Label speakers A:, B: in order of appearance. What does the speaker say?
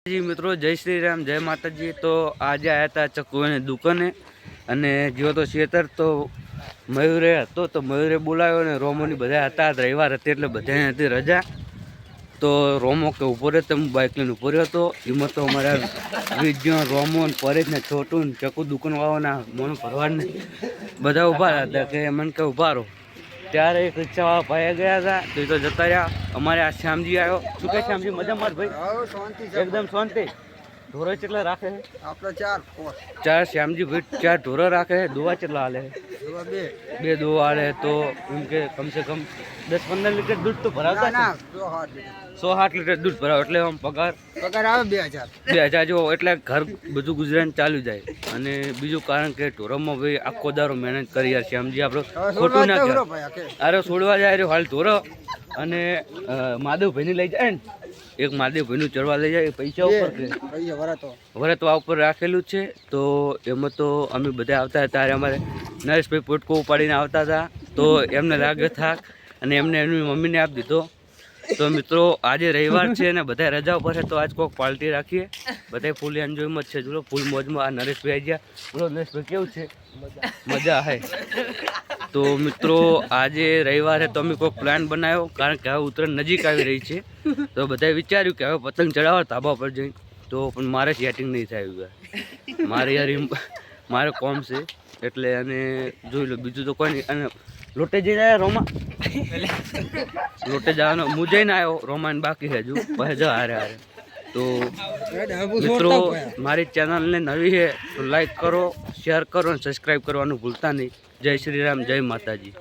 A: જી મિત્રો, જય શ્રી રામ, જય માતાજી। તો આજે આવ્યા હતા ચકુની દુકાને અને જો તો શેતર તો મયુરે હતો તો મયુરે બોલાવ્યો ને રોમોની બધા હતા, રવિવાર હતી એટલે બધાને હતી રજા। તો રોમો કે ઉભો રહે તો હું બાઇક લઈને ઉભો રહ્યો હતો। એમાં તો અમારા વિજ્ઞ રોમો ને પરેશ ને છોટું ને ચકુ દુકાન વાળાના મોનો ભરવાડને બધા ઊભા હતા કે મને કે ઊભા રહો। ત્યારે એક રિક્ષાવાળા ભાઈ ગયા હતા તો એ તો જતા રહ્યા। અમારે આ શ્યામજી આવ્યો। શું કહે શ્યામજી, મજામાં ભાઈ? એકદમ શાંતિ। ઢોરો કેટલા રાખે છે?
B: આપણે ચાર
A: શ્યામજી ભાઈ 4 ઢોરો રાખે છે। દોવા કેટલા હાલે? બે દોવા હાલે તો એમ કે કમસે કમ 10-15 લીટર દૂધ તો ભરાવતા
B: ના
A: 108 લીટર દૂધ ભરાવ એટલે આમ પગાર
B: આવે 2000
A: જેવો, એટલે ઘર બધું ગુજરાન ચાલ્યું જાય। અને બીજું કારણ કે ઢોરોમાં ભાઈ આખો દારો મહેનત કરી યાર શ્યામજી, આપણે ખોટું ના કહેવાય। અરે છોડવા જાય રહ્યો હાલ ઢોરો અને માધવભાઈને લઈ જાય ને, એક માધવભાઈનું ચડવા લઈ જાય પૈસા ઉપર વરતવા ઉપર રાખેલું છે। તો એમાં તો અમે બધા આવતા હતા, ત્યારે અમારે નરેશભાઈ પોટકો ઉપાડીને આવતા હતા તો એમને લાગ્યો થાક અને એમને એમની મમ્મીને આપી દીધો। તો મિત્રો આજે રવિવાર છે અને બધા રજા ઉપર છે તો આજ કોઈક પાર્ટી રાખીએ, બધા ફૂલ એન્જોયમાં જ છે। જોલો ફૂલ મોજમાં આ નરેશભાઈ આવી ગયા। બોલો નરેશભાઈ કેવું છે? મજા હે। તો મિત્રો આજે રવિવારે તો અમે કોઈ પ્લાન બનાવ્યો, કારણ કે હવે ઉત્તરાયણ નજીક આવી રહી છે તો બધાએ વિચાર્યું કે હવે પતંગ ચડાવવા ધાબા પર જઈ, તો પણ મારે સેટિંગ નહીં થાય મારે યાર મારે કોમ છે એટલે અને જોઈ લો બીજું તો કોઈ નહીં। અને લોટે જઈને આવ્યા રોમા, લોટે જવાનો હું જઈને આવ્યો, રોમાન બાકી છે હજુ પછી જ હારે હારે। તો મિત્રો મારી ચેનલને નવી છે તો લાઈક કરો, શેર કરો અને સબસ્ક્રાઈબ કરવાનું ભૂલતા નહીં। જય શ્રી રામ, જય માતાજી।